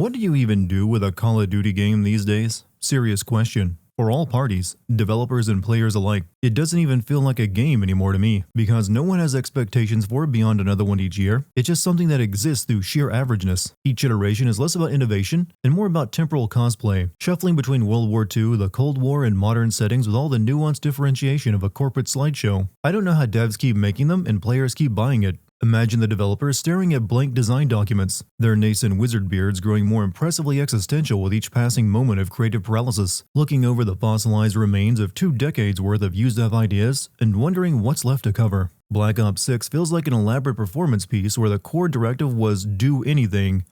What do you even do with a Call of Duty game these days? Serious question. For all parties, developers and players alike, it doesn't even feel like a game anymore to me, because no one has expectations for it beyond another one each year. It's just something that exists through sheer averageness. Each iteration is less about innovation and more about temporal cosplay, shuffling between World War II, the Cold War, and modern settings with all the nuanced differentiation of a corporate slideshow. I don't know how devs keep making them and players keep buying it. Imagine the developers staring at blank design documents, their nascent wizard beards growing more impressively existential with each passing moment of creative paralysis, looking over the fossilized remains of 2 decades worth of used-up ideas and wondering what's left to cover. Black Ops 6 feels like an elaborate performance piece where the core directive was do anything,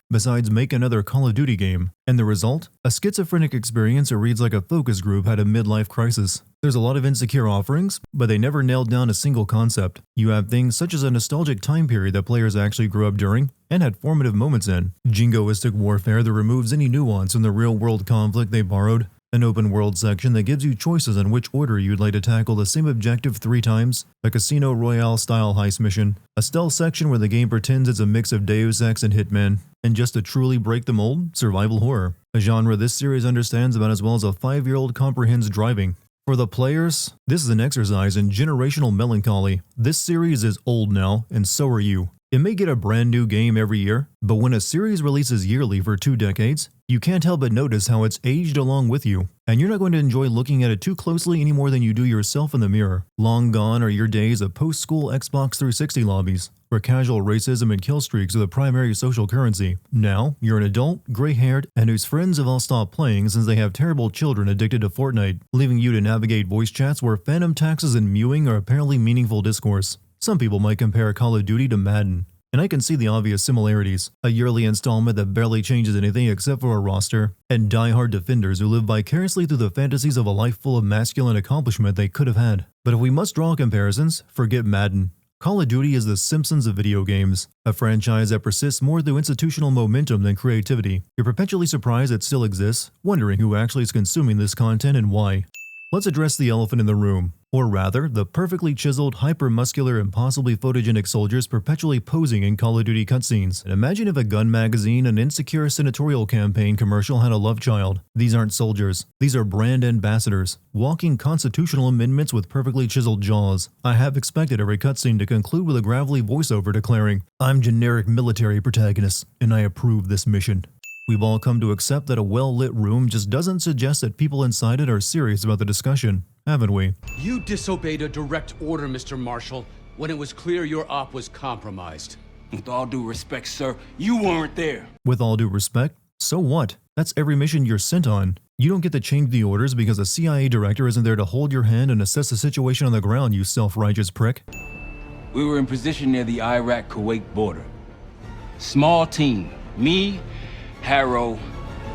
besides make another Call of Duty game. And the result? A schizophrenic experience that reads like a focus group had a midlife crisis. There's a lot of insecure offerings, but they never nailed down a single concept. You have things such as a nostalgic time period that players actually grew up during and had formative moments in, jingoistic warfare that removes any nuance from the real-world conflict they borrowed, an open-world section that gives you choices on which order you'd like to tackle the same objective 3 times, a Casino Royale-style heist mission, a stealth section where the game pretends it's a mix of Deus Ex and Hitman, and just to truly break the mold, survival horror, a genre this series understands about as well as a 5-year-old comprehends driving. For the players, this is an exercise in generational melancholy. This series is old now, and so are you. It may get a brand new game every year, but when a series releases yearly for 2 decades, you can't help but notice how it's aged along with you, and you're not going to enjoy looking at it too closely any more than you do yourself in the mirror. Long gone are your days of post-school Xbox 360 lobbies, where casual racism and kill streaks are the primary social currency. Now, you're an adult, gray-haired, and whose friends have all stopped playing since they have terrible children addicted to Fortnite, leaving you to navigate voice chats where phantom taxes and mewing are apparently meaningful discourse. Some people might compare Call of Duty to Madden, and I can see the obvious similarities. A yearly installment that barely changes anything except for a roster, and die-hard defenders who live vicariously through the fantasies of a life full of masculine accomplishment they could have had. But if we must draw comparisons, forget Madden. Call of Duty is the Simpsons of video games, a franchise that persists more through institutional momentum than creativity. You're perpetually surprised it still exists, wondering who actually is consuming this content and why. Let's address the elephant in the room, or rather, the perfectly chiseled, hyper-muscular, impossibly photogenic soldiers perpetually posing in Call of Duty cutscenes. And imagine if a gun magazine, an insecure senatorial campaign commercial had a love child. These aren't soldiers. These are brand ambassadors, walking constitutional amendments with perfectly chiseled jaws. I have expected every cutscene to conclude with a gravelly voiceover declaring, "I'm generic military protagonist, and I approve this mission." We've all come to accept that a well-lit room just doesn't suggest that people inside it are serious about the discussion, haven't we? You disobeyed a direct order, Mr. Marshall, when it was clear your op was compromised. With all due respect, sir, you weren't there. With all due respect, so what? That's every mission you're sent on. You don't get to change the orders because a CIA director isn't there to hold your hand and assess the situation on the ground, you self-righteous prick. We were in position near the Iraq-Kuwait border. Small team, me, Harrow,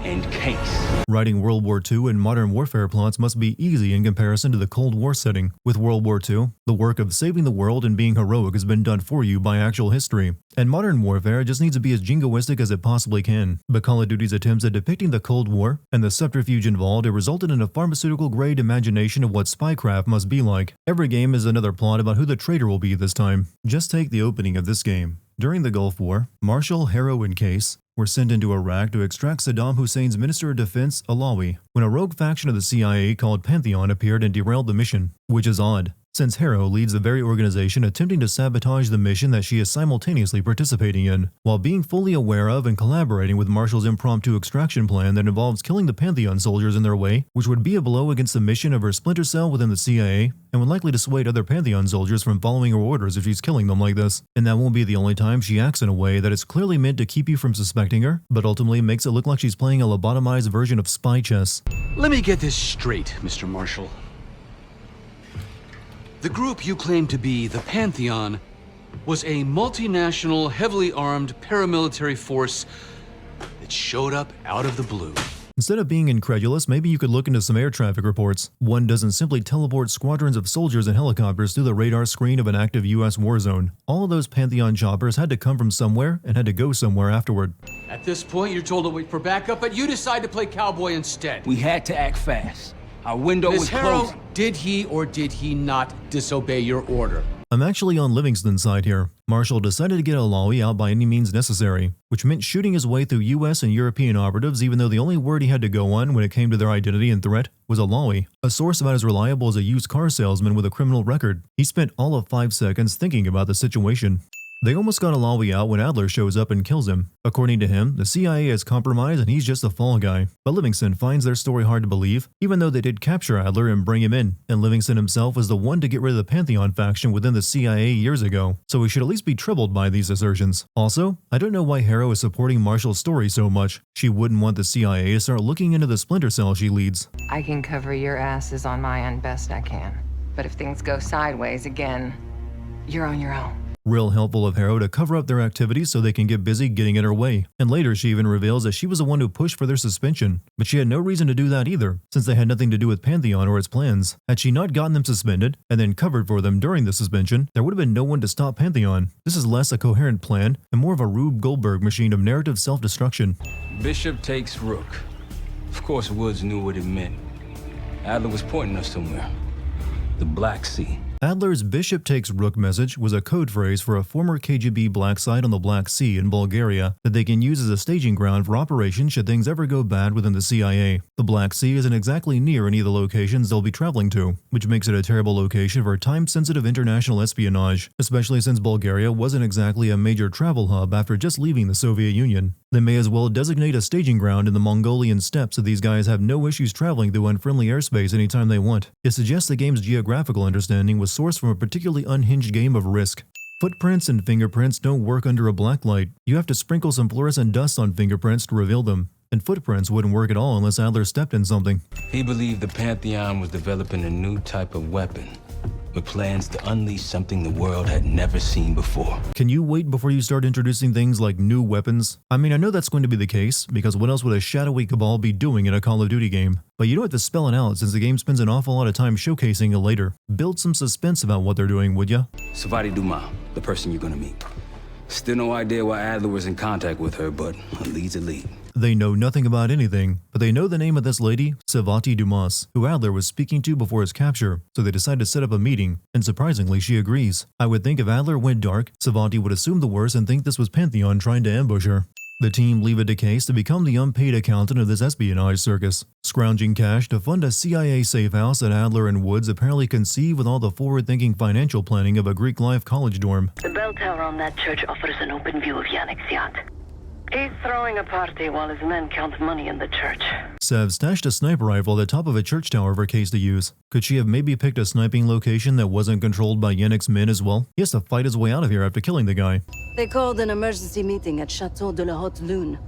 and Case. Writing World War II and modern warfare plots must be easy in comparison to the Cold War setting. With World War II, the work of saving the world and being heroic has been done for you by actual history. And modern warfare just needs to be as jingoistic as it possibly can. But Call of Duty's attempts at depicting the Cold War and the subterfuge involved have resulted in a pharmaceutical-grade imagination of what spycraft must be like. Every game is another plot about who the traitor will be this time. Just take the opening of this game. During the Gulf War, Marshall, Harrow, and Case were sent into Iraq to extract Saddam Hussein's Minister of Defense, Alawi, when a rogue faction of the CIA called Pantheon appeared and derailed the mission, which is odd, since Harrow leads the very organization attempting to sabotage the mission that she is simultaneously participating in, while being fully aware of and collaborating with Marshall's impromptu extraction plan that involves killing the Pantheon soldiers in their way, which would be a blow against the mission of her splinter cell within the CIA, and would likely dissuade other Pantheon soldiers from following her orders if she's killing them like this. And that won't be the only time she acts in a way that is clearly meant to keep you from suspecting her, but ultimately makes it look like she's playing a lobotomized version of spy chess. Let me get this straight, Mr. Marshall. The group you claim to be, the Pantheon, was a multinational, heavily armed paramilitary force that showed up out of the blue. Instead of being incredulous, maybe you could look into some air traffic reports. One doesn't simply teleport squadrons of soldiers and helicopters through the radar screen of an active US war zone. All of those Pantheon choppers had to come from somewhere and had to go somewhere afterward. At this point, you're told to wait for backup, but you decide to play cowboy instead. We had to act fast. Our window was Ms. Harrow, closing. did he or did he not disobey your order? I'm actually on Livingston's side here. Marshall decided to get Alawi out by any means necessary, which meant shooting his way through US and European operatives even though the only word he had to go on when it came to their identity and threat was Alawi, a source about as reliable as a used car salesman with a criminal record. He spent all of 5 seconds thinking about the situation. They almost got Alawi out when Adler shows up and kills him. According to him, the CIA is compromised and he's just a fall guy. But Livingston finds their story hard to believe, even though they did capture Adler and bring him in, and Livingston himself was the one to get rid of the Pantheon faction within the CIA years ago, so we should at least be troubled by these assertions. Also, I don't know why Harrow is supporting Marshall's story so much. She wouldn't want the CIA to start looking into the splinter cell she leads. I can cover your asses on my end best I can. But if things go sideways again, you're on your own. Real helpful of Harrow to cover up their activities so they can get busy getting in her way. And later she even reveals that she was the one who pushed for their suspension. But she had no reason to do that either, since they had nothing to do with Pantheon or its plans. Had she not gotten them suspended, and then covered for them during the suspension, there would have been no one to stop Pantheon. This is less a coherent plan, and more of a Rube Goldberg machine of narrative self-destruction. Bishop takes Rook. Of course Woods knew what it meant. Adler was pointing us somewhere. The Black Sea. Adler's Bishop takes Rook message was a code phrase for a former KGB blacksite on the Black Sea in Bulgaria that they can use as a staging ground for operations should things ever go bad within the CIA. The Black Sea isn't exactly near any of the locations they'll be traveling to, which makes it a terrible location for time-sensitive international espionage, especially since Bulgaria wasn't exactly a major travel hub after just leaving the Soviet Union. They may as well designate a staging ground in the Mongolian steppes so these guys have no issues traveling through unfriendly airspace anytime they want. It suggests the game's geographical understanding was sourced from a particularly unhinged game of Risk. Footprints and fingerprints don't work under a blacklight. You have to sprinkle some fluorescent dust on fingerprints to reveal them. And footprints wouldn't work at all unless Adler stepped in something. He believed the Pantheon was developing a new type of weapon, with plans to unleash something the world had never seen before. Can you wait before you start introducing things like new weapons? I mean, I know that's going to be the case, because what else would a shadowy cabal be doing in a Call of Duty game? But you don't have to spell it out since the game spends an awful lot of time showcasing it later. Build some suspense about what they're doing, would ya? Savati Dumas, the person you're gonna meet. Still no idea why Adler was in contact with her, but a lead's a lead. They know nothing about anything, but they know the name of this lady, Savati Dumas, who Adler was speaking to before his capture, so they decide to set up a meeting, and surprisingly she agrees. I would think if Adler went dark, Savati would assume the worst and think this was Pantheon trying to ambush her. The team leave it to Case to become the unpaid accountant of this espionage circus, scrounging cash to fund a CIA safe house that Adler and Woods apparently conceive with all the forward-thinking financial planning of a Greek life college dorm. The bell tower on that church offers an open view of Yannick's yacht. He's throwing a party while his men count money in the church. Sev stashed a sniper rifle at the top of a church tower for Case to use. Could she have maybe picked a sniping location that wasn't controlled by Yannick's men as well? He has to fight his way out of here after killing the guy. They called an emergency meeting at Chateau de la Haute Lune.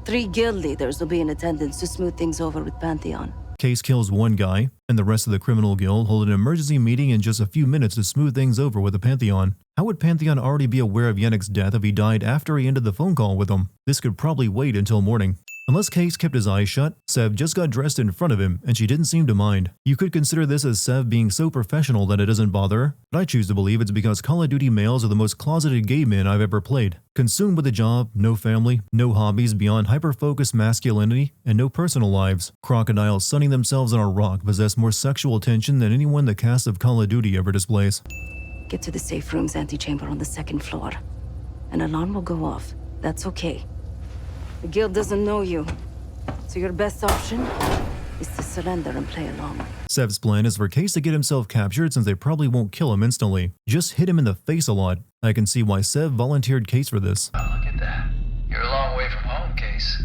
3 guild leaders will be in attendance to smooth things over with Pantheon. Case kills one guy, and the rest of the criminal guild hold an emergency meeting in just a few minutes to smooth things over with the Pantheon. How would Pantheon already be aware of Yannick's death if he died after he ended the phone call with them? This could probably wait until morning. Unless Case kept his eyes shut, Sev just got dressed in front of him, and she didn't seem to mind. You could consider this as Sev being so professional that it doesn't bother her, but I choose to believe it's because Call of Duty males are the most closeted gay men I've ever played. Consumed with a job, no family, no hobbies beyond hyper-focused masculinity, and no personal lives. Crocodiles sunning themselves on a rock possess more sexual tension than anyone the cast of Call of Duty ever displays. Get to the safe room's antechamber on the 2nd floor. An alarm will go off. That's okay. The guild doesn't know you, so your best option is to surrender and play along. Sev's plan is for Case to get himself captured since they probably won't kill him instantly. Just hit him in the face a lot. I can see why Sev volunteered Case for this. Oh, look at that. You're a long way from home, Case.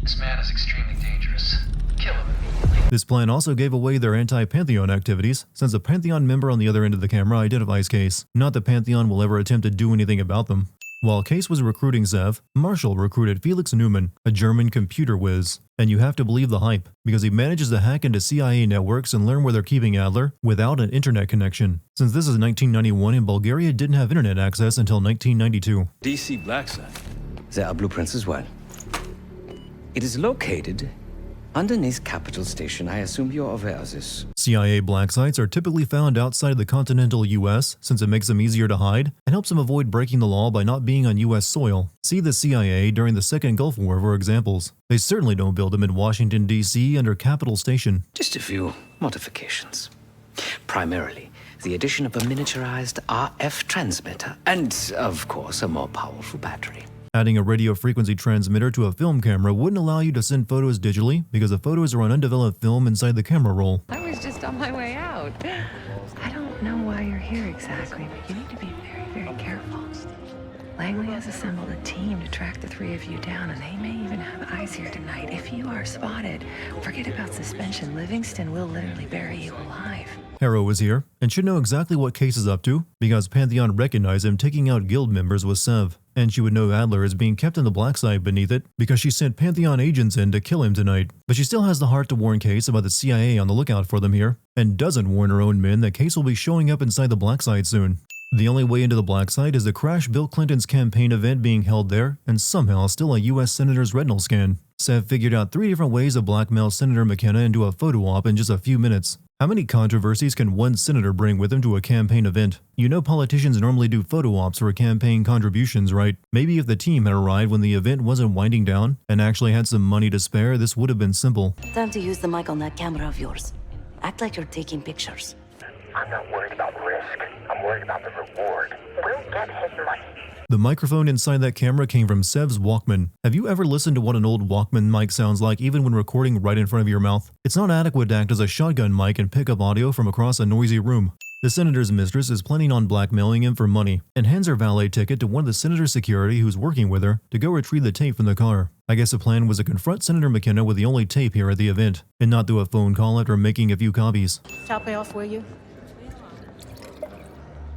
This man is extremely dangerous. Kill him immediately. This plan also gave away their anti-Pantheon activities, since a Pantheon member on the other end of the camera identifies Case. Not that Pantheon will ever attempt to do anything about them. While Case was recruiting Zev, Marshall recruited Felix Newman, a German computer whiz. And you have to believe the hype, because he manages to hack into CIA networks and learn where they're keeping Adler without an internet connection. Since this is 1991 and Bulgaria didn't have internet access until 1992. DC blacksite. There are blueprints as well. It is located underneath Capital Station. I assume you're aware of this. CIA black sites are typically found outside of the continental US since it makes them easier to hide and helps them avoid breaking the law by not being on US soil. See the CIA during the Second Gulf War for examples. They certainly don't build them in Washington, D.C. under Capital Station. Just a few modifications. Primarily, the addition of a miniaturized RF transmitter, and, of course, a more powerful battery. Adding a radio frequency transmitter to a film camera wouldn't allow you to send photos digitally because the photos are on undeveloped film inside the camera roll. I was just on my way out. I don't know why you're here exactly, but you need to be very, very careful. Langley has assembled a team to track the three of you down, and they may even have eyes here tonight. If you are spotted, forget about suspension. Livingston will literally bury you alive. Harrow is here and should know exactly what Case is up to because Pantheon recognized him taking out guild members with Sev. And she would know Adler is being kept in the blacksite beneath it because she sent Pantheon agents in to kill him tonight. But she still has the heart to warn Case about the CIA on the lookout for them here, and doesn't warn her own men that Case will be showing up inside the blacksite soon. The only way into the blacksite is to crash Bill Clinton's campaign event being held there, and somehow still a U.S. Senator's retinal scan. Sev figured out 3 different ways to blackmail Senator McKenna into a photo op in just a few minutes. How many controversies can one senator bring with him to a campaign event? You know politicians normally do photo ops for campaign contributions, right? Maybe if the team had arrived when the event wasn't winding down and actually had some money to spare, this would have been simple. Time to use the mic on that camera of yours. Act like you're taking pictures. I'm not worried about risk. I'm worried about the reward. We'll get his money. The microphone inside that camera came from Sev's Walkman. Have you ever listened to what an old Walkman mic sounds like even when recording right in front of your mouth? It's not adequate to act as a shotgun mic and pick up audio from across a noisy room. The senator's mistress is planning on blackmailing him for money and hands her valet ticket to one of the senator's security who's working with her to go retrieve the tape from the car. I guess the plan was to confront Senator McKenna with the only tape here at the event and not do a phone call after making a few copies. Top me off, will you?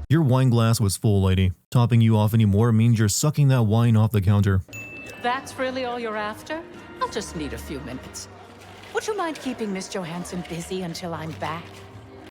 Your wine glass was full, lady. Topping you off anymore means you're sucking that wine off the counter. That's really all you're after? I'll just need a few minutes. Would you mind keeping Miss Johansson busy until I'm back?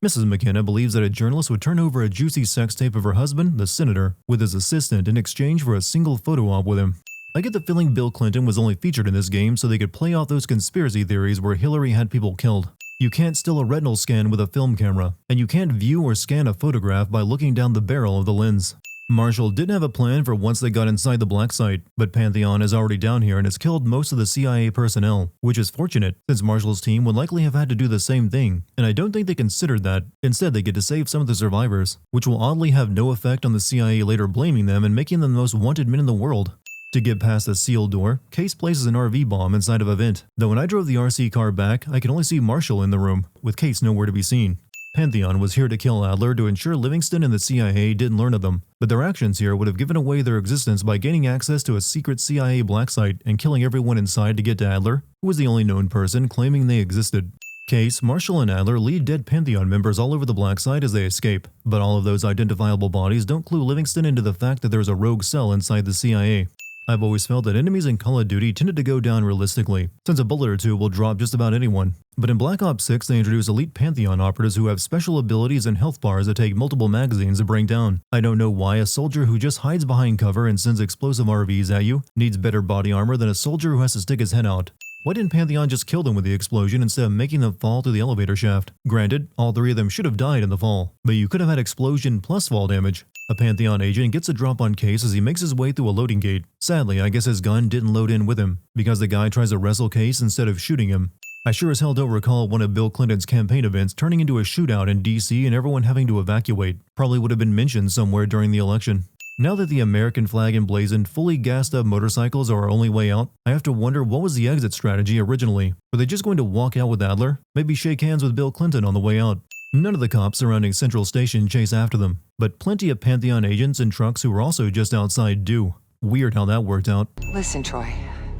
Mrs. McKenna believes that a journalist would turn over a juicy sex tape of her husband, the senator, with his assistant in exchange for a single photo op with him. I get the feeling Bill Clinton was only featured in this game so they could play off those conspiracy theories where Hillary had people killed. You can't steal a retinal scan with a film camera, and you can't view or scan a photograph by looking down the barrel of the lens. Marshall didn't have a plan for once they got inside the blacksite, but Pantheon is already down here and has killed most of the CIA personnel, which is fortunate since Marshall's team would likely have had to do the same thing, and I don't think they considered that. Instead, they get to save some of the survivors, which will oddly have no effect on the CIA later blaming them and making them the most wanted men in the world. To get past the sealed door, Case places an RV bomb inside of a vent, though when I drove the RC car back, I could only see Marshall in the room, with Case nowhere to be seen. Pantheon was here to kill Adler to ensure Livingston and the CIA didn't learn of them, but their actions here would have given away their existence by gaining access to a secret CIA blacksite and killing everyone inside to get to Adler, who was the only known person claiming they existed. Case, Marshall, and Adler lead dead Pantheon members all over the blacksite as they escape, but all of those identifiable bodies don't clue Livingston into the fact that there's a rogue cell inside the CIA. I've always felt that enemies in Call of Duty tended to go down realistically, since a bullet or two will drop just about anyone. But in Black Ops 6, they introduce elite Pantheon operatives who have special abilities and health bars that take multiple magazines to bring down. I don't know why a soldier who just hides behind cover and sends explosive RVs at you needs better body armor than a soldier who has to stick his head out. Why didn't Pantheon just kill them with the explosion instead of making them fall through the elevator shaft? Granted, all 3 of them should have died in the fall, but you could have had explosion plus fall damage. A Pantheon agent gets a drop on Case as he makes his way through a loading gate. Sadly, I guess his gun didn't load in with him, because the guy tries to wrestle Case instead of shooting him. I sure as hell don't recall one of Bill Clinton's campaign events turning into a shootout in DC and everyone having to evacuate. Probably would have been mentioned somewhere during the election. Now that the American flag emblazoned, fully gassed up motorcycles are our only way out, I have to wonder what was the exit strategy originally. Were they just going to walk out with Adler? Maybe shake hands with Bill Clinton on the way out? None of the cops surrounding Central Station chase after them, but plenty of Pantheon agents and trucks who were also just outside do. Weird how that worked out. Listen, Troy.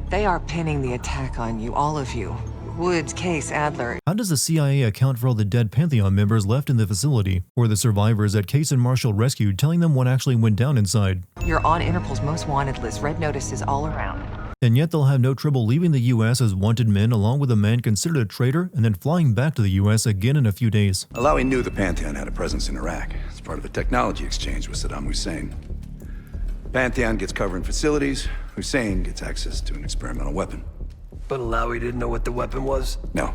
They are pinning the attack on you, all of you. Woods, Case, Adler. How does the CIA account for all the dead Pantheon members left in the facility, or the survivors that Case and Marshall rescued telling them what actually went down inside? You're on Interpol's most wanted list. Red notices all around. And yet they'll have no trouble leaving the US as wanted men along with a man considered a traitor and then flying back to the US again in a few days. Alawi knew the Pantheon had a presence in Iraq. It's part of a technology exchange with Saddam Hussein. Pantheon gets cover in facilities, Hussein gets access to an experimental weapon. But Alawi didn't know what the weapon was? No,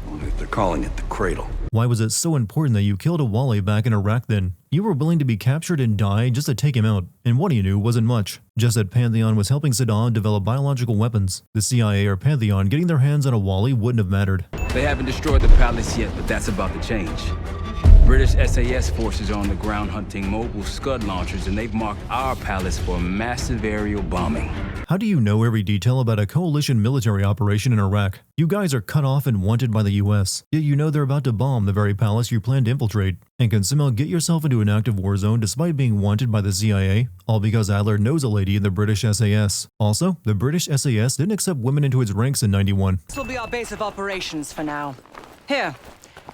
only they're calling it the Cradle. Why was it so important that you killed Awali back in Iraq then? You were willing to be captured and die just to take him out, and what he knew wasn't much. Just that Pantheon was helping Saddam develop biological weapons. The CIA or Pantheon getting their hands on Awali wouldn't have mattered. They haven't destroyed the palace yet, but that's about to change. British SAS forces are on the ground hunting mobile Scud launchers, and they've marked our palace for massive aerial bombing. How do you know every detail about a coalition military operation in Iraq? You guys are cut off and wanted by the US, yet you know they're about to bomb the very palace you plan to infiltrate, and can somehow get yourself into an active war zone despite being wanted by the CIA, all because Adler knows a lady in the British SAS. Also, the British SAS didn't accept women into its ranks in '91. This will be our base of operations for now. Here,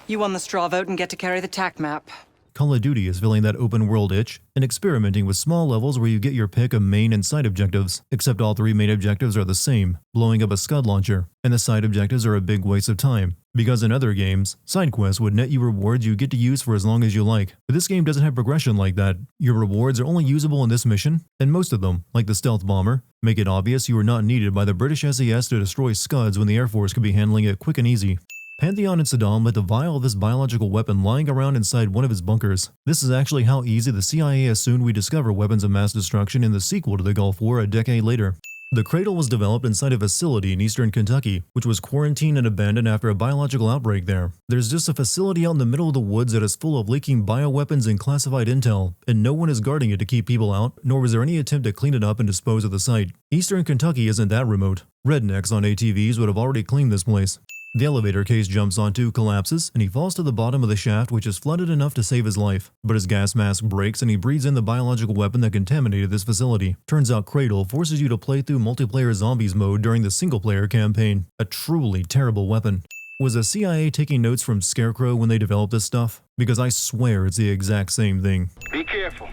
you won the straw vote and get to carry the TAC map. Call of Duty is filling that open world itch and experimenting with small levels where you get your pick of main and side objectives, except all three main objectives are the same, blowing up a Scud launcher, and the side objectives are a big waste of time. Because in other games, side quests would net you rewards you get to use for as long as you like, but this game doesn't have progression like that. Your rewards are only usable in this mission, and most of them, like the stealth bomber, make it obvious you are not needed by the British SAS to destroy Scuds when the Air Force could be handling it quick and easy. Pantheon and Saddam let the vial of this biological weapon lying around inside one of his bunkers. This is actually how easy the CIA assumed we discover weapons of mass destruction in the sequel to the Gulf War a decade later. The Cradle was developed inside a facility in eastern Kentucky, which was quarantined and abandoned after a biological outbreak there. There's just a facility out in the middle of the woods that is full of leaking bioweapons and classified intel, and no one is guarding it to keep people out, nor was there any attempt to clean it up and dispose of the site. Eastern Kentucky isn't that remote. Rednecks on ATVs would have already cleaned this place. The elevator Case jumps onto collapses, and he falls to the bottom of the shaft, which is flooded enough to save his life. But his gas mask breaks and he breathes in the biological weapon that contaminated this facility. Turns out Cradle forces you to play through multiplayer zombies mode during the single-player campaign. A truly terrible weapon. Was the CIA taking notes from Scarecrow when they developed this stuff? Because I swear it's the exact same thing. Be careful.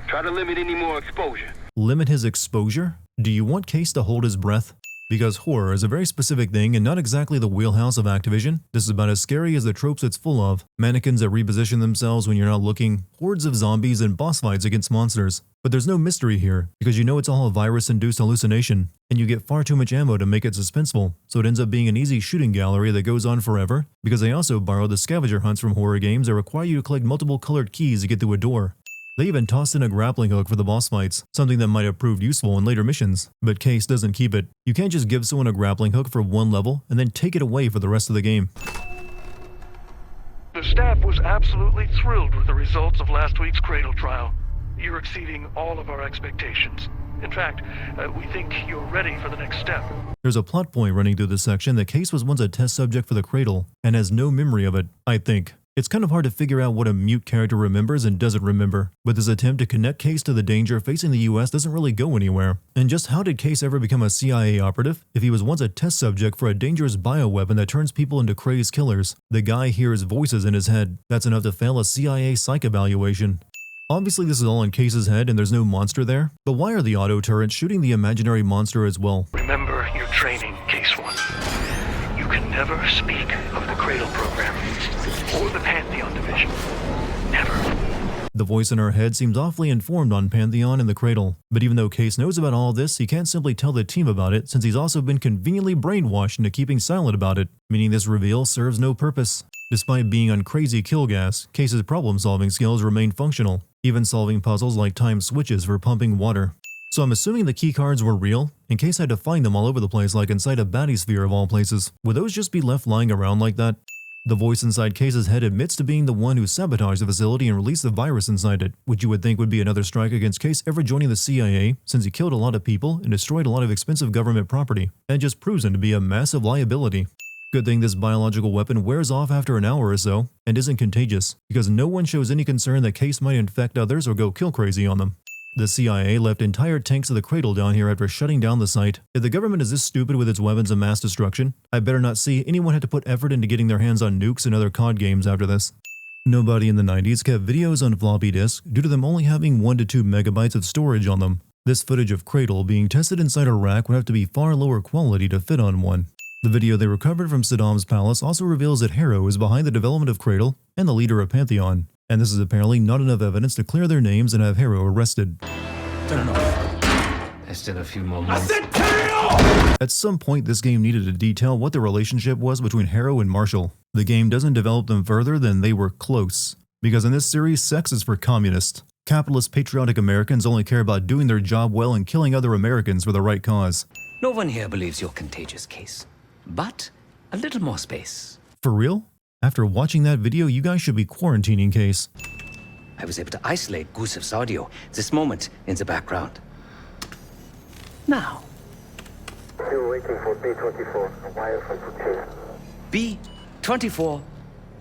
Try to limit any more exposure. Limit his exposure? Do you want Case to hold his breath? Because horror is a very specific thing and not exactly the wheelhouse of Activision. This is about as scary as the tropes it's full of. Mannequins that reposition themselves when you're not looking, hordes of zombies, and boss fights against monsters. But there's no mystery here, because you know it's all a virus-induced hallucination, and you get far too much ammo to make it suspenseful, so it ends up being an easy shooting gallery that goes on forever, because they also borrow the scavenger hunts from horror games that require you to collect multiple colored keys to get through a door. They even tossed in a grappling hook for the boss fights, something that might have proved useful in later missions. But Case doesn't keep it. You can't just give someone a grappling hook for one level and then take it away for the rest of the game. The staff was absolutely thrilled with the results of last week's Cradle trial. You're exceeding all of our expectations. In fact, we think you're ready for the next step. There's a plot point running through this section that Case was once a test subject for the Cradle and has no memory of it, I think. It's kind of hard to figure out what a mute character remembers and doesn't remember, but this attempt to connect Case to the danger facing the US doesn't really go anywhere. And just how did Case ever become a CIA operative if he was once a test subject for a dangerous bioweapon that turns people into crazed killers? The guy hears voices in his head. That's enough to fail a CIA psych evaluation. Obviously this is all in Case's head and there's no monster there, but why are the auto turrets shooting the imaginary monster as well? Remember your training, Case 1. You can never speak of the Cradle program or the Pantheon division. Never. The voice in her head seems awfully informed on Pantheon and the Cradle, but even though Case knows about all this, he can't simply tell the team about it since he's also been conveniently brainwashed into keeping silent about it, meaning this reveal serves no purpose. Despite being on crazy kill gas, Case's problem-solving skills remain functional, even solving puzzles like time switches for pumping water. So I'm assuming the keycards were real, in case I had to find them all over the place like inside a bathysphere of all places. Would those just be left lying around like that? The voice inside Case's head admits to being the one who sabotaged the facility and released the virus inside it, which you would think would be another strike against Case ever joining the CIA, since he killed a lot of people and destroyed a lot of expensive government property, and just proves him to be a massive liability. Good thing this biological weapon wears off after an hour or so, and isn't contagious, because no one shows any concern that Case might infect others or go kill crazy on them. The CIA left entire tanks of the Cradle down here after shutting down the site. If the government is this stupid with its weapons of mass destruction, I better not see anyone had to put effort into getting their hands on nukes and other COD games after this. Nobody in the 90s kept videos on floppy disks due to them only having 1 to 2 megabytes of storage on them. This footage of Cradle being tested inside Iraq would have to be far lower quality to fit on one. The video they recovered from Saddam's palace also reveals that Harrow is behind the development of Cradle and the leader of Pantheon. And this is apparently not enough evidence to clear their names and have Harrow arrested. Turn off. There's still a few more moments. At some point, this game needed to detail what the relationship was between Harrow and Marshall. The game doesn't develop them further than they were close. Because in this series, sex is for communists. Capitalist patriotic Americans only care about doing their job well and killing other Americans for the right cause. No one here believes you're contagious, Case. But a little more space. For real? After watching that video, you guys should be quarantining Case. I was able to isolate Gusev's audio this moment in the background. Now. Still waiting for B-24, a wire from Fucina. B-24,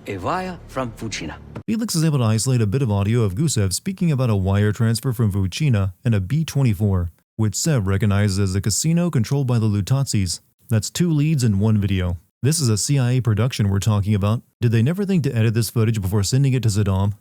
a wire from Fucina. Felix is able to isolate a bit of audio of Gusev speaking about a wire transfer from Fucina and a B-24, which Sev recognizes as a casino controlled by the Lutazis. That's 2 leads in 1 video. This is a CIA production we're talking about. Did they never think to edit this footage before sending it to Saddam?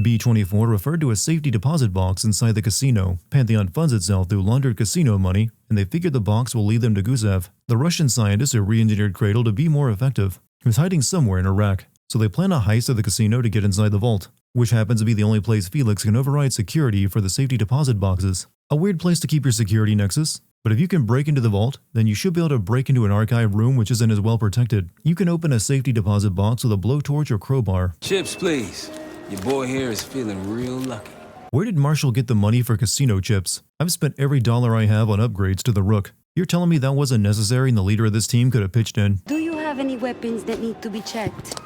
B-24 referred to a safety deposit box inside the casino. Pantheon funds itself through laundered casino money, and they figured the box will lead them to Gusev, the Russian scientist who re-engineered Cradle to be more effective. He was hiding somewhere in Iraq, so they plan a heist of the casino to get inside the vault, which happens to be the only place Felix can override security for the safety deposit boxes. A weird place to keep your security nexus, but if you can break into the vault, then you should be able to break into an archive room which isn't as well protected. You can open a safety deposit box with a blowtorch or crowbar. Chips, please. Your boy here is feeling real lucky. Where did Marshall get the money for casino chips? I've spent every dollar I have on upgrades to the Rook. You're telling me that wasn't necessary and the leader of this team could have pitched in? Do you have any weapons that need to be checked?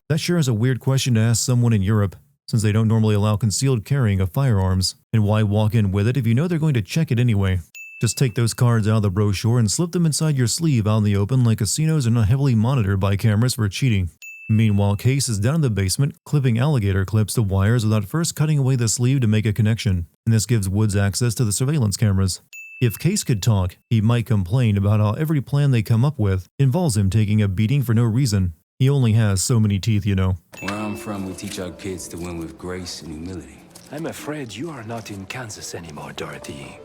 That sure is a weird question to ask someone in Europe, since they don't normally allow concealed carrying of firearms. And why walk in with it if you know they're going to check it anyway? Just take those cards out of the brochure and slip them inside your sleeve out in the open like casinos are not heavily monitored by cameras for cheating. Meanwhile, Case is down in the basement, clipping alligator clips to wires without first cutting away the sleeve to make a connection, and this gives Woods access to the surveillance cameras. If Case could talk, he might complain about how every plan they come up with involves him taking a beating for no reason. He only has so many teeth, you know. Where I'm from, we teach our kids to win with grace and humility. I'm afraid you are not in Kansas anymore, Dorothy.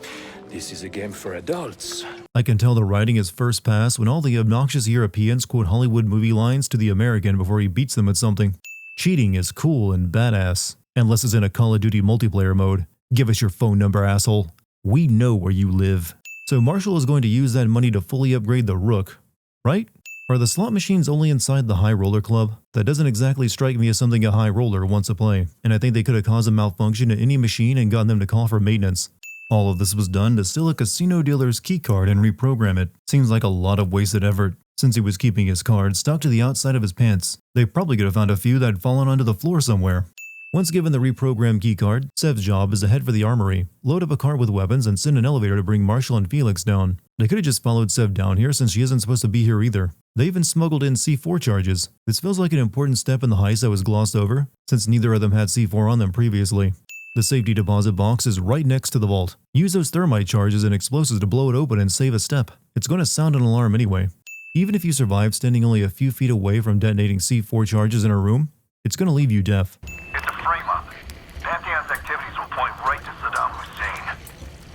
This is a game for adults. I can tell the writing is first pass when all the obnoxious Europeans quote Hollywood movie lines to the American before he beats them at something. Cheating is cool and badass, unless it's in a Call of Duty multiplayer mode. Give us your phone number, asshole. We know where you live. So Marshall is going to use that money to fully upgrade the Rook, right? Are the slot machines only inside the High Roller Club? That doesn't exactly strike me as something a high roller wants to play, and I think they could have caused a malfunction in any machine and gotten them to call for maintenance. All of this was done to steal a casino dealer's keycard and reprogram it. Seems like a lot of wasted effort. Since he was keeping his card stuck to the outside of his pants, they probably could have found a few that had fallen onto the floor somewhere. Once given the reprogrammed keycard, Sev's job is to head for the armory, load up a cart with weapons, and send an elevator to bring Marshall and Felix down. They could have just followed Sev down here since she isn't supposed to be here either. They even smuggled in C4 charges. This feels like an important step in the heist that was glossed over, since neither of them had C4 on them previously. The safety deposit box is right next to the vault. Use those thermite charges and explosives to blow it open and save a step. It's going to sound an alarm anyway. Even if you survive standing only a few feet away from detonating C4 charges in a room, it's going to leave you deaf. It's a frame-up. Pantheon's activities will point right to Saddam Hussein.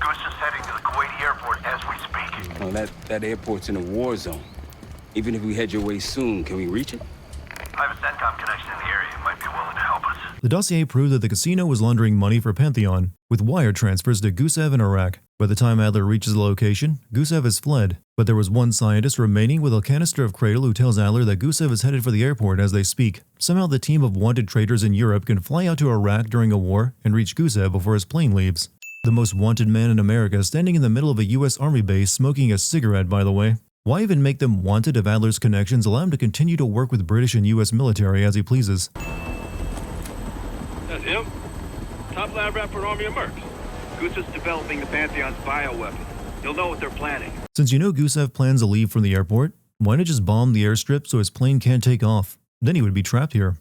Goose is heading to the Kuwaiti airport as we speak. Well, that airport's in a war zone. Even if we head your way soon, can we reach it? I have a SATCOM connection in the area. You might be willing to help us. The dossier proved that the casino was laundering money for Pantheon, with wire transfers to Gusev in Iraq. By the time Adler reaches the location, Gusev has fled, but there was one scientist remaining with a canister of Cradle who tells Adler that Gusev is headed for the airport as they speak. Somehow the team of wanted traitors in Europe can fly out to Iraq during a war and reach Gusev before his plane leaves. The most wanted man in America standing in the middle of a US Army base smoking a cigarette, by the way. Why even make them wanted if Adler's connections allow him to continue to work with British and US military as he pleases? That's him. Top lab rat for an army of mercs. Goose is developing the Pantheon's bioweapon. You'll know what they're planning. Since you know Gusev plans to leave from the airport, why not just bomb the airstrip so his plane can't take off? Then he would be trapped here.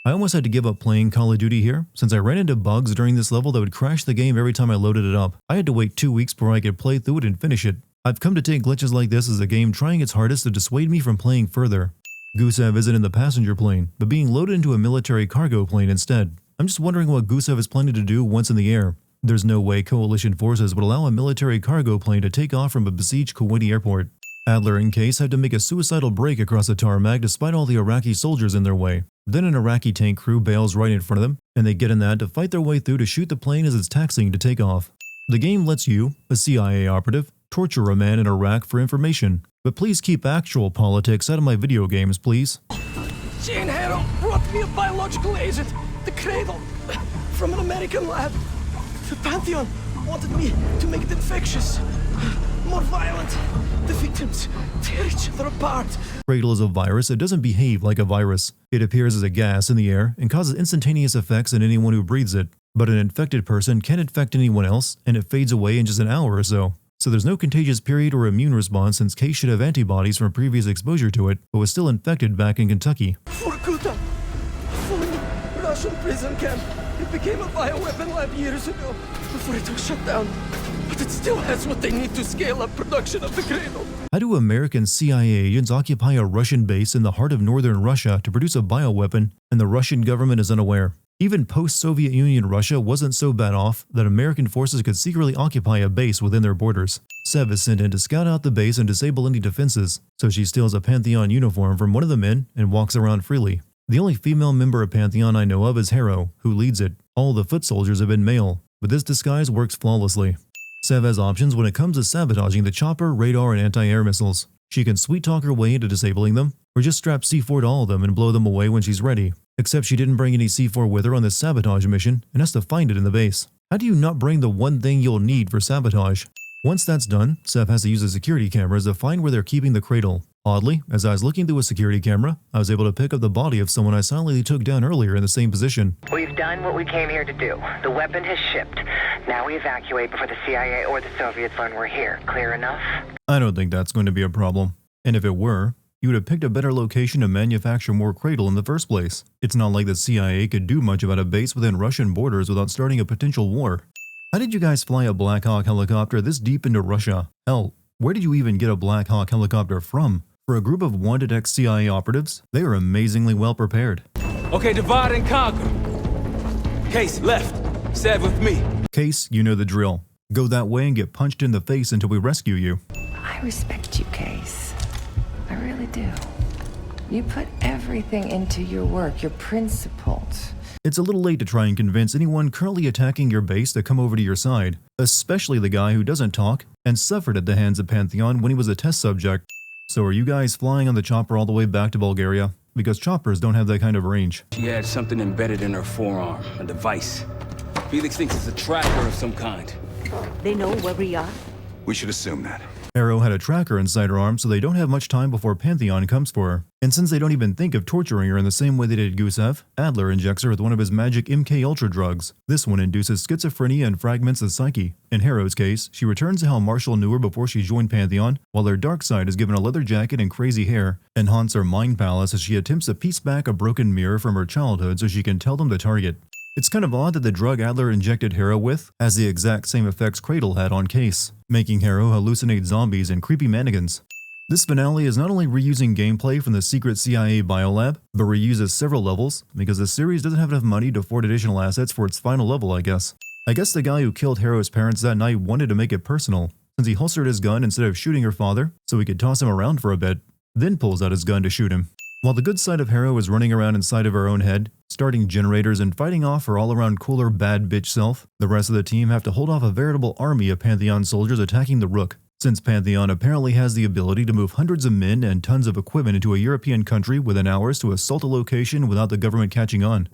I almost had to give up playing Call of Duty here, since I ran into bugs during this level that would crash the game every time I loaded it up. I had to wait 2 weeks before I could play through it and finish it. I've come to take glitches like this as a game trying its hardest to dissuade me from playing further. Gusev isn't in the passenger plane, but being loaded into a military cargo plane instead. I'm just wondering what Gusev is planning to do once in the air. There's no way coalition forces would allow a military cargo plane to take off from a besieged Kuwaiti airport. Adler and Case have to make a suicidal break across the tarmac despite all the Iraqi soldiers in their way. Then an Iraqi tank crew bails right in front of them, and they get in that to fight their way through to shoot the plane as it's taxiing to take off. The game lets you, a CIA operative, torture a man in Iraq for information. But please keep actual politics out of my video games, please. Jane Harrow brought me a biological agent, the Cradle, from an American lab. The Pantheon wanted me to make it infectious, more violent. The victims tear each other apart. Cradle is a virus that doesn't behave like a virus. It appears as a gas in the air and causes instantaneous effects in anyone who breathes it. But an infected person can't infect anyone else, and it fades away in just an hour or so. So there's no contagious period or immune response since Case should have antibodies from previous exposure to it, but was still infected back in Kentucky. Vorkuta! Fully Russian prison camp. It became a bioweapon lab years ago, before it was shut down. But it still has what they need to scale up production of the Cradle. How do American CIA agents occupy a Russian base in the heart of northern Russia to produce a bioweapon, and the Russian government is unaware? Even post-Soviet Union Russia wasn't so bad off that American forces could secretly occupy a base within their borders. Sev is sent in to scout out the base and disable any defenses, so she steals a Pantheon uniform from one of the men and walks around freely. The only female member of Pantheon I know of is Harrow, who leads it. All the foot soldiers have been male, but this disguise works flawlessly. Sev has options when it comes to sabotaging the chopper, radar, and anti-air missiles. She can sweet-talk her way into disabling them, or just strap C4 to all of them and blow them away when she's ready. Except she didn't bring any C4 with her on this sabotage mission and has to find it in the base. How do you not bring the one thing you'll need for sabotage? Once that's done, Sev has to use the security cameras to find where they're keeping the Cradle. Oddly, as I was looking through a security camera, I was able to pick up the body of someone I silently took down earlier in the same position. We've done what we came here to do. The weapon has shipped. Now we evacuate before the CIA or the Soviets learn we're here. Clear enough? I don't think that's going to be a problem. And if it were, you would have picked a better location to manufacture more Cradle in the first place. It's not like the CIA could do much about a base within Russian borders without starting a potential war. How did you guys fly a Black Hawk helicopter this deep into Russia? Hell, where did you even get a Black Hawk helicopter from? For a group of wanted ex-CIA operatives, they are amazingly well prepared. Okay, divide and conquer. Case left. Sev with me. Case, you know the drill. Go that way and get punched in the face until we rescue you. I respect you, Case. I really do. You put everything into your work, your principles. It's a little late to try and convince anyone currently attacking your base to come over to your side, especially the guy who doesn't talk and suffered at the hands of Pantheon when he was a test subject. So are you guys flying on the chopper all the way back to Bulgaria? Because choppers don't have that kind of range. She had something embedded in her forearm, a device. Felix thinks it's a tracker of some kind. They know where we are? We should assume that. Harrow had a tracker inside her arm, so they don't have much time before Pantheon comes for her. And since they don't even think of torturing her in the same way they did Gusev, Adler injects her with one of his magic MK Ultra drugs. This one induces schizophrenia and fragments the psyche. In Harrow's case, she returns to how Marshall knew her before she joined Pantheon, while her dark side is given a leather jacket and crazy hair, and haunts her mind palace as she attempts to piece back a broken mirror from her childhood so she can tell them the target. It's kind of odd that the drug Adler injected Harrow with has the exact same effects Cradle had on Case, making Harrow hallucinate zombies and creepy mannequins. This finale is not only reusing gameplay from the secret CIA biolab, but reuses several levels because the series doesn't have enough money to afford additional assets for its final level, I guess. I guess the guy who killed Harrow's parents that night wanted to make it personal, since he holstered his gun instead of shooting her father so he could toss him around for a bit, then pulls out his gun to shoot him. While the good side of Harrow is running around inside of her own head, starting generators and fighting off her all-around cooler bad bitch self, the rest of the team have to hold off a veritable army of Pantheon soldiers attacking the Rook. Since Pantheon apparently has the ability to move hundreds of men and tons of equipment into a European country within hours to assault a location without the government catching on.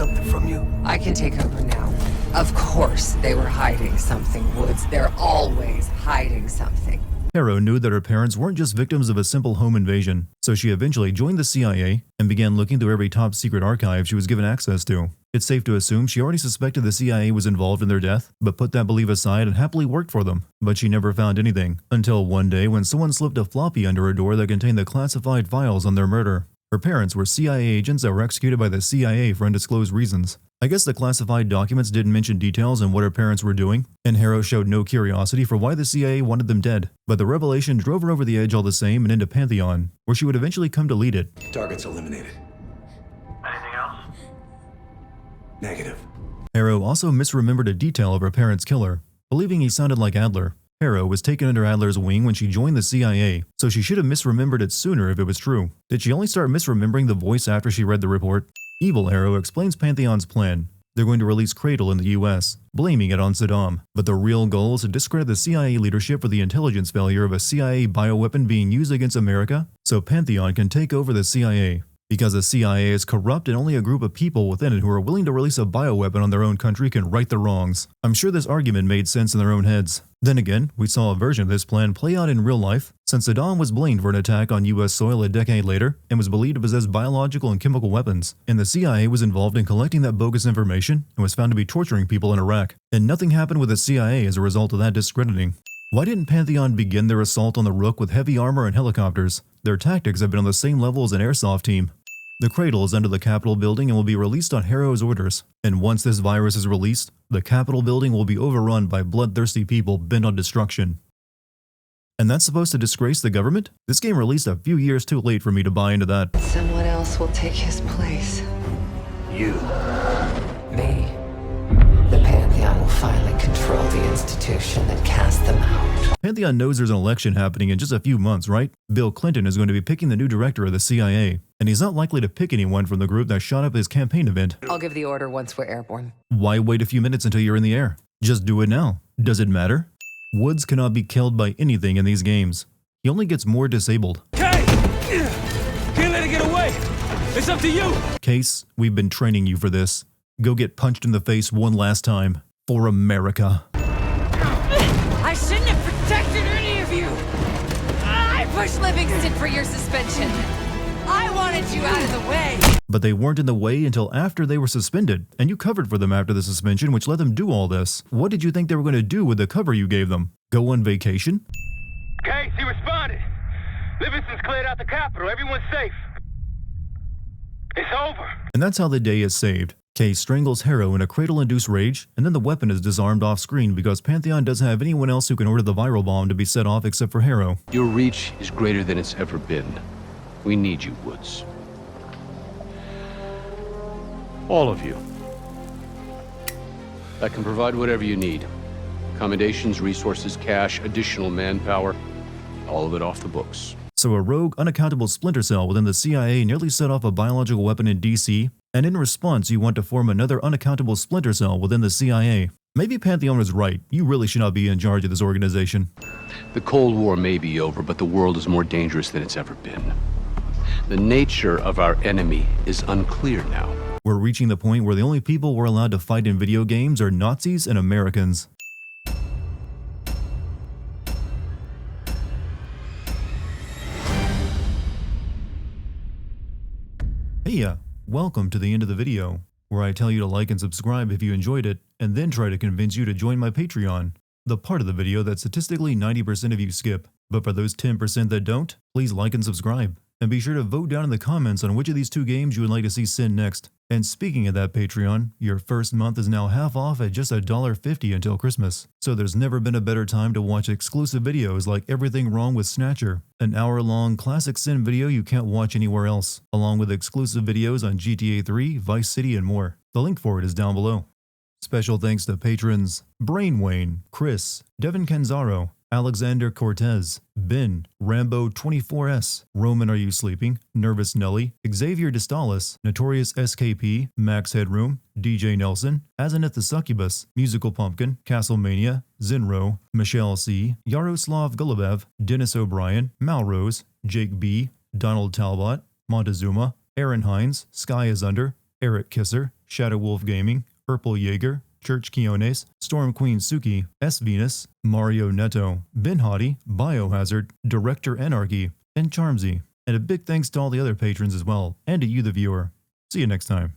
I can take over now. Of course they were hiding something, Woods. They're always hiding something. Harrow knew that her parents weren't just victims of a simple home invasion, so she eventually joined the CIA and began looking through every top secret archive she was given access to. It's safe to assume she already suspected the CIA was involved in their death, but put that belief aside and happily worked for them. But she never found anything, until one day when someone slipped a floppy under her door that contained the classified files on their murder. Her parents were CIA agents that were executed by the CIA for undisclosed reasons. I guess the classified documents didn't mention details on what her parents were doing, and Harrow showed no curiosity for why the CIA wanted them dead. But the revelation drove her over the edge all the same and into Pantheon, where she would eventually come to lead it. Targets eliminated. Anything else? Negative. Harrow also misremembered a detail of her parents' killer, believing he sounded like Adler. Harrow was taken under Adler's wing when she joined the CIA, so she should have misremembered it sooner if it was true. Did she only start misremembering the voice after she read the report? Evil Harrow explains Pantheon's plan. They're going to release Cradle in the US, blaming it on Saddam. But the real goal is to discredit the CIA leadership for the intelligence failure of a CIA bioweapon being used against America, so Pantheon can take over the CIA. Because the CIA is corrupt and only a group of people within it who are willing to release a bioweapon on their own country can right the wrongs. I'm sure this argument made sense in their own heads. Then again, we saw a version of this plan play out in real life, since Saddam was blamed for an attack on US soil a decade later and was believed to possess biological and chemical weapons, and the CIA was involved in collecting that bogus information and was found to be torturing people in Iraq, and nothing happened with the CIA as a result of that discrediting. Why didn't Pantheon begin their assault on the Rook with heavy armor and helicopters? Their tactics have been on the same level as an airsoft team. The Cradle is under the Capitol building and will be released on Harrow's orders, and once this virus is released, the Capitol building will be overrun by bloodthirsty people bent on destruction. And that's supposed to disgrace the government? This game released a few years too late for me to buy into that. Someone else will take his place. You. Me. The Pantheon will finally control the institution that cast them out. Pantheon knows there's an election happening in just a few months, right? Bill Clinton is going to be picking the new director of the CIA, and he's not likely to pick anyone from the group that shot up his campaign event. I'll give the order once we're airborne. Why wait a few minutes until you're in the air? Just do it now. Does it matter? Woods cannot be killed by anything in these games. He only gets more disabled. Can't let it get away! It's up to you! Case, we've been training you for this. Go get punched in the face one last time. For America. I shouldn't have protected any of you! I pushed Livingston for your suspension. I wanted you out of the way. But they weren't in the way until after they were suspended, and you covered for them after the suspension, which let them do all this. What did you think they were going to do with the cover you gave them? Go on vacation? Case, he responded. Livingston's cleared out the Capitol. Everyone's safe. It's over. And that's how the day is saved. Case strangles Harrow in a cradle-induced rage, and then the weapon is disarmed off-screen because Pantheon doesn't have anyone else who can order the viral bomb to be set off except for Harrow. Your reach is greater than it's ever been. We need you, Woods. All of you. I can provide whatever you need. Accommodations, resources, cash, additional manpower. All of it off the books. So a rogue, unaccountable splinter cell within the CIA nearly set off a biological weapon in DC, and in response you want to form another unaccountable splinter cell within the CIA. Maybe Pantheon was right. You really should not be in charge of this organization. The Cold War may be over, but the world is more dangerous than it's ever been. The nature of our enemy is unclear now. We're reaching the point where the only people we're allowed to fight in video games are Nazis and Americans. Hey, welcome to the end of the video, where I tell you to like and subscribe if you enjoyed it, and then try to convince you to join my Patreon, the part of the video that statistically 90% of you skip. But for those 10% that don't, please like and subscribe. And be sure to vote down in the comments on which of these two games you would like to see send next. And speaking of that Patreon, your first month is now half off at just $1.50 until Christmas. So there's never been a better time to watch exclusive videos like Everything Wrong with Snatcher, an hour-long classic sin video you can't watch anywhere else, along with exclusive videos on GTA 3, Vice City, and more. The link for it is down below. Special thanks to patrons Brainwayne, Chris, Devin Canzaro, Alexander Cortez, Ben, Rambo24S, Roman Are You Sleeping, Nervous Nelly, Xavier Distalis, Notorious SKP, Max Headroom, DJ Nelson, Azenith the Succubus, Musical Pumpkin, Castlemania, Zinro, Michelle C, Yaroslav Golubev, Dennis O'Brien, Malrose, Jake B, Donald Talbot, Montezuma, Aaron Hines, Sky is Under, Eric Kisser, Shadow Wolf Gaming, Purple Jaeger, Church Quiones, Storm Queen Suki, S Venus, Mario Neto, Ben Hottie, Biohazard, Director Anarchy, and Charmsy. And a big thanks to all the other patrons as well, and to you the viewer. See you next time.